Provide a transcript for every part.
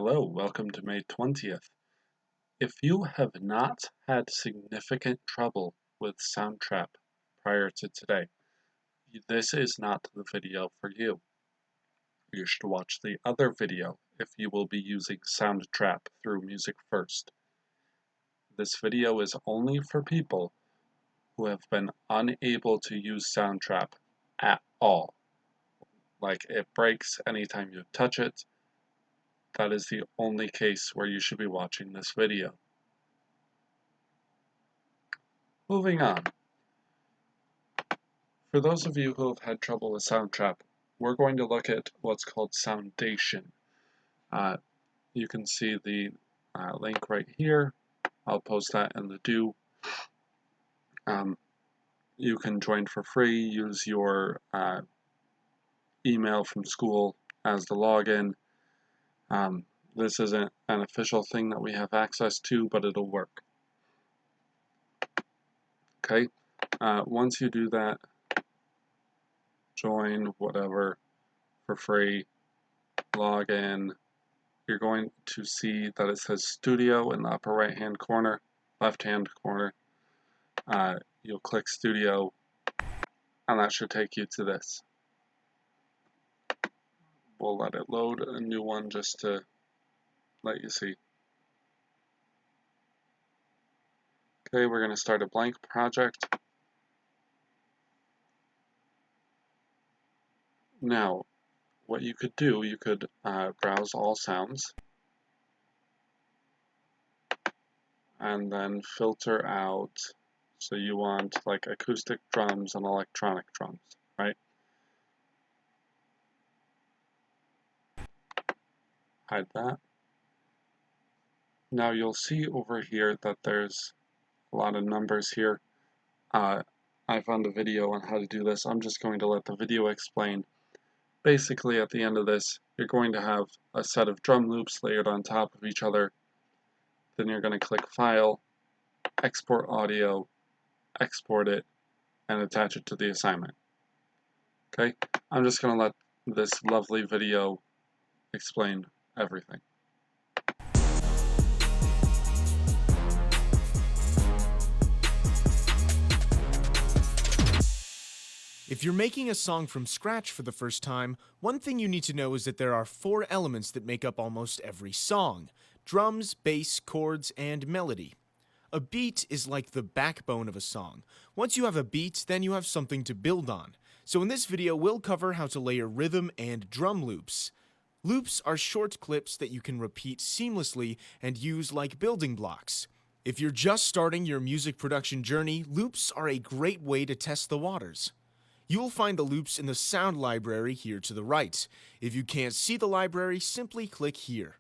Hello, welcome to May 20th. If you have not had significant trouble with Soundtrap prior to today, this is not the video for you. You should watch the other video if you will be using Soundtrap through Music First. This video is only for people who have been unable to use Soundtrap at all. Like it breaks anytime you touch it. That is the only case where you should be watching this video. Moving on. For those of you who have had trouble with Soundtrap, we're going to look at what's called Soundation. You can see the link right here. I'll post that in the do. You can join for free, use your email from school as the login. This isn't an official thing that we have access to, but it'll work. Okay, once you do that, join, whatever, for free, log in, you're going to see that it says Studio in the upper right hand corner, left hand corner. You'll click Studio, and that should take you to this. We'll let it load a new one just to let you see. Okay, we're going to start a blank project. Now, what you could do, you could browse all sounds and then filter out, so you want like acoustic drums and electronic drums, right? Hide that. Now you'll see over here that there's a lot of numbers here. I found a video on how to do this. I'm just going to let the video explain. Basically, at the end of this, you're going to have a set of drum loops layered on top of each other. Then you're going to click File, Export Audio, export it, and attach it to the assignment. Okay, I'm just going to let this lovely video explain everything. If you're making a song from scratch for the first time, one thing you need to know is that there are 4 elements that make up almost every song: drums, bass, chords, and melody. A beat is like the backbone of a song. Once you have a beat, then you have something to build on. So in this video, we'll cover how to layer rhythm and drum loops. Loops are short clips that you can repeat seamlessly and use like building blocks. If you're just starting your music production journey, loops are a great way to test the waters. You'll find the loops in the sound library here to the right. If you can't see the library, simply click here.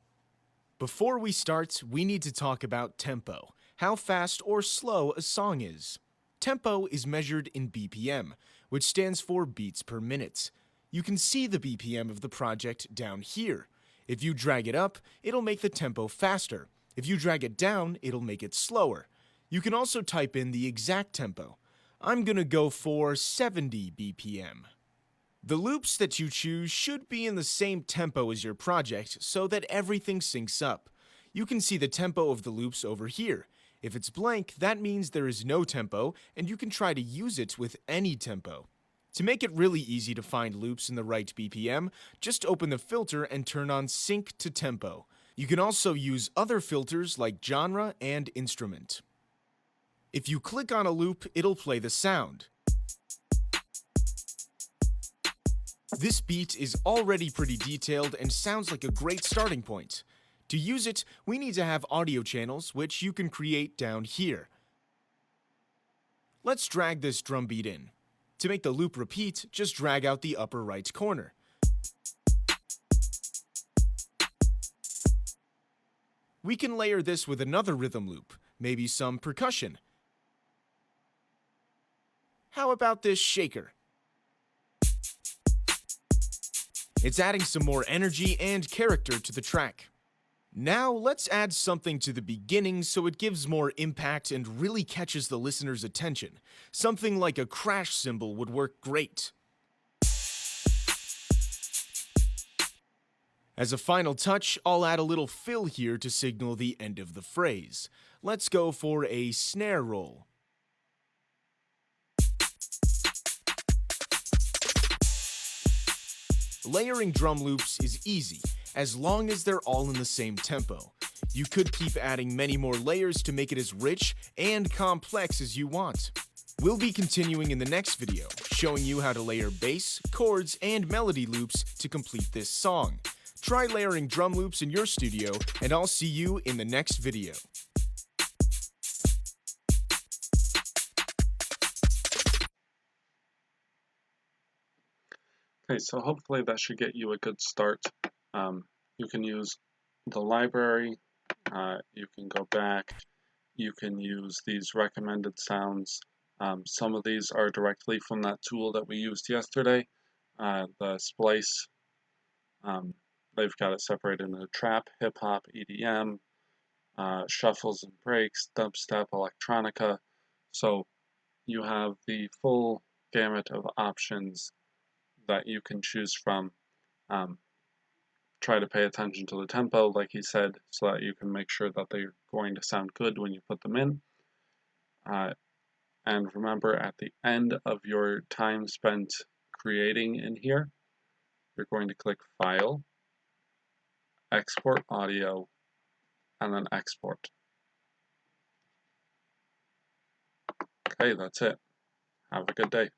Before we start, we need to talk about tempo, how fast or slow a song is. Tempo is measured in BPM, which stands for beats per minute. You can see the BPM of the project down here. If you drag it up, it'll make the tempo faster. If you drag it down, it'll make it slower. You can also type in the exact tempo. I'm gonna go for 70 BPM. The loops that you choose should be in the same tempo as your project so that everything syncs up. You can see the tempo of the loops over here. If it's blank, that means there is no tempo, and you can try to use it with any tempo. To make it really easy to find loops in the right BPM, just open the filter and turn on Sync to Tempo. You can also use other filters like genre and instrument. If you click on a loop, it'll play the sound. This beat is already pretty detailed and sounds like a great starting point. To use it, we need to have audio channels, which you can create down here. Let's drag this drum beat in. To make the loop repeat, just drag out the upper right corner. We can layer this with another rhythm loop, maybe some percussion. How about this shaker? It's adding some more energy and character to the track. Now let's add something to the beginning so it gives more impact and really catches the listener's attention. Something like a crash cymbal would work great. As a final touch, I'll add a little fill here to signal the end of the phrase. Let's go for a snare roll. Layering drum loops is easy, as long as they're all in the same tempo. You could keep adding many more layers to make it as rich and complex as you want. We'll be continuing in the next video, showing you how to layer bass, chords, and melody loops to complete this song. Try layering drum loops in your studio, and I'll see you in the next video. Okay, so hopefully that should get you a good start. You can use the library, you can go back, you can use these recommended sounds. Some of these are directly from that tool that we used yesterday, the Splice. They've got it separated into trap, hip hop, EDM, shuffles and breaks, dubstep, electronica. So you have the full gamut of options that you can choose from. Try to pay attention to the tempo, like he said, so that you can make sure that they're going to sound good when you put them in. And remember, at the end of your time spent creating in here, you're going to click File, Export Audio, and then Export. Okay, that's it. Have a good day.